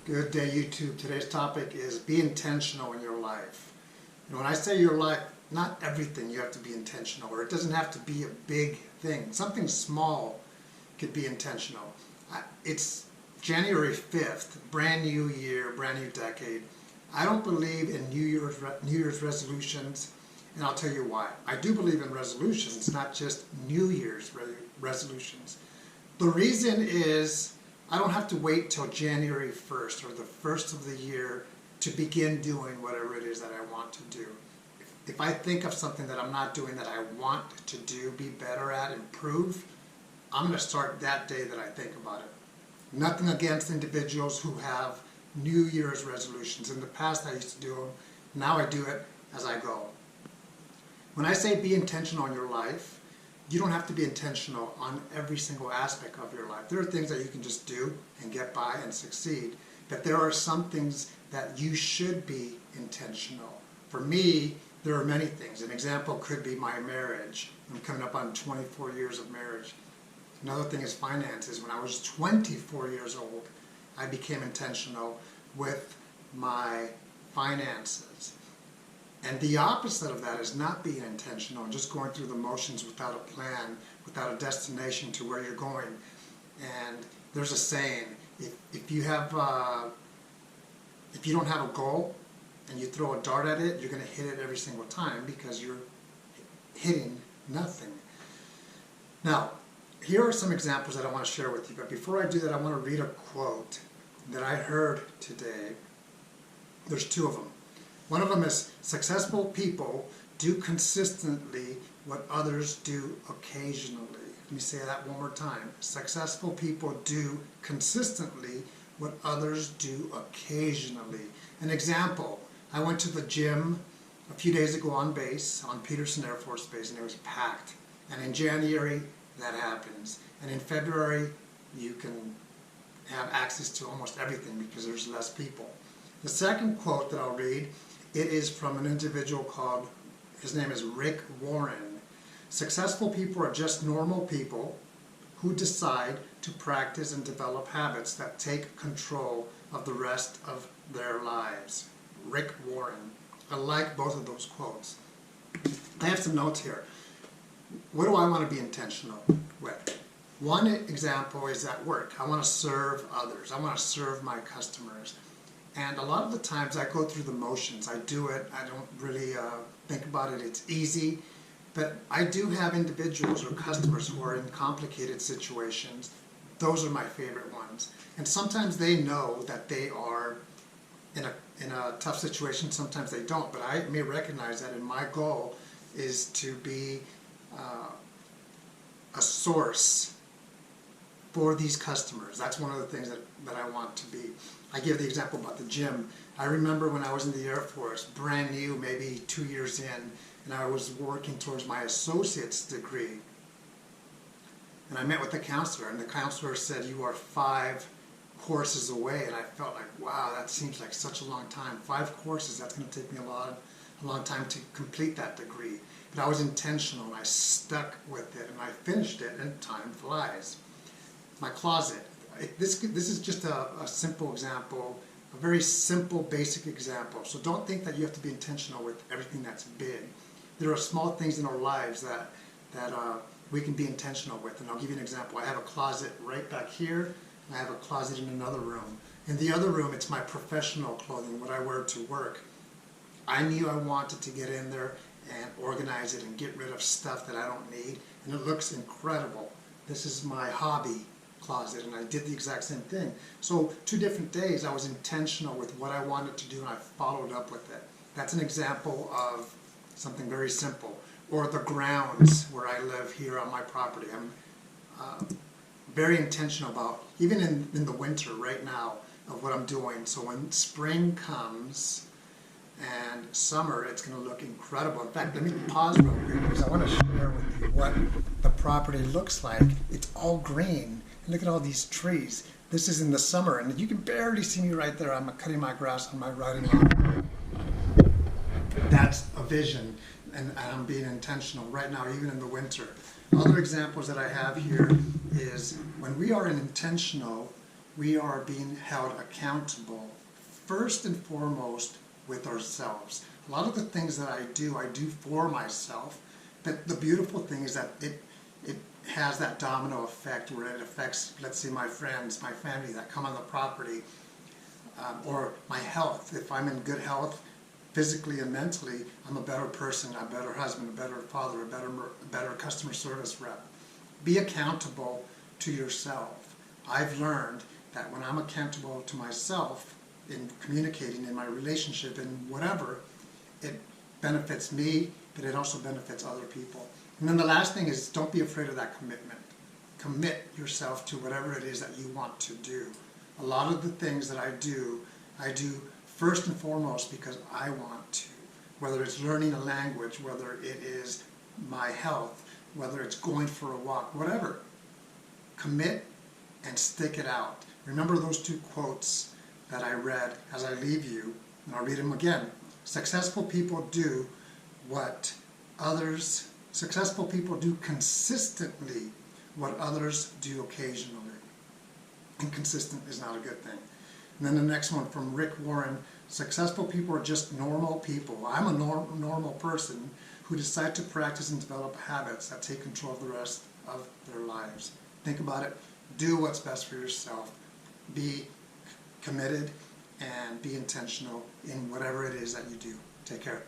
Good day, YouTube. Today's topic is be intentional in your life. And when I say your life, not everything you have to be intentional, or it doesn't have to be a big thing. Something small could be intentional. It's January 5th, brand new year, brand new decade. I don't believe in New Year's resolutions, and I'll tell you why. I do believe in resolutions, not just New Year's resolutions. The reason is I don't have to wait till January 1st or the first of the year to begin doing whatever it is that I want to do. If I think of something that I'm not doing that I want to do, be better at, improve, I'm going to start that day that I think about it. Nothing against individuals who have New Year's resolutions. In the past I used to do them. Now I do it as I go. When I say be intentional in your life, you don't have to be intentional on every single aspect of your life. There are things that you can just do and get by and succeed, but there are some things that you should be intentional. For me, there are many things. An example could be my marriage. I'm coming up on 24 years of marriage. Another thing is finances. When I was 24 years old, I became intentional with my finances. And the opposite of that is not being intentional and just going through the motions without a plan, without a destination to where you're going. And there's a saying, if you don't have a goal and you throw a dart at it, you're going to hit it every single time because you're hitting nothing. Now, here are some examples that I want to share with you. But before I do that, I want to read a quote that I heard today. There's two of them. One of them is, successful people do consistently what others do occasionally. Let me say that one more time. Successful people do consistently what others do occasionally. An example, I went to the gym a few days ago on base, on Peterson Air Force Base, and it was packed. And in January, that happens. And in February, you can have access to almost everything because there's less people. The second quote that I'll read, it is from an individual called, his name is Rick Warren. Successful people are just normal people who decide to practice and develop habits that take control of the rest of their lives. Rick Warren. I like both of those quotes. I have some notes here. What do I want to be intentional with? One example is at work. I want to serve others. I want to serve my customers. And a lot of the times I go through the motions. I do it. I don't really think about it. It's easy. But I do have individuals or customers who are in complicated situations. Those are my favorite ones. And sometimes they know that they are in a tough situation. Sometimes they don't. But I may recognize that, and my goal is to be a source for these customers. That's one of the things that I want to be. I give the example about the gym. I remember when I was in the Air Force, brand new, maybe 2 years in, and I was working towards my associate's degree. And I met with the counselor, and the counselor said, "You are 5 courses away." And I felt like, wow, that seems like such a long time. 5 courses, that's going to take me a long time to complete that degree. But I was intentional, and I stuck with it, and I finished it, and time flies. My closet. This is just a simple example, a very simple, basic example. So don't think that you have to be intentional with everything that's big. There are small things in our lives that we can be intentional with. And I'll give you an example. I have a closet right back here, and I have a closet in another room. In the other room, it's my professional clothing, what I wear to work. I knew I wanted to get in there and organize it and get rid of stuff that I don't need, and it looks incredible. This is my hobby closet, and I did the exact same thing. So 2 different days I was intentional with what I wanted to do, and I followed up with it. That's an example of something very simple. Or the grounds where I live here on my property. I'm very intentional about, even in the winter right now, of what I'm doing. So when spring comes and summer, it's going to look incredible. In fact, let me pause real quick because I want to share with you what the property looks like. It's all green. Look at all these trees. This is in the summer, and you can barely see me right there. I'm cutting my grass on my riding lawn. That's a vision, and I'm being intentional right now, even in the winter. Other examples that I have here is when we are intentional we are being held accountable first and foremost with ourselves. A lot of the things that I do for myself, but the beautiful thing is that it has that domino effect where it affects, let's say, my friends, my family that come on the property, or my health. If I'm in good health, physically and mentally, I'm a better person, a better husband, a better father, a better customer service rep. Be accountable to yourself. I've learned that when I'm accountable to myself in communicating in my relationship and whatever, it benefits me, but it also benefits other people. And then the last thing is, don't be afraid of that commitment. Commit yourself to whatever it is that you want to do. A lot of the things that I do first and foremost because I want to. Whether it's learning a language, whether it is my health, whether it's going for a walk, whatever. Commit and stick it out. Remember those two quotes that I read as I leave you, and I'll read them again. Successful people do consistently what others do occasionally. Inconsistent is not a good thing. And then the next one from Rick Warren, successful people are just normal people. I'm a normal person who decide to practice and develop habits that take control of the rest of their lives. Think about it. Do what's best for yourself. Be committed and be intentional in whatever it is that you do. Take care.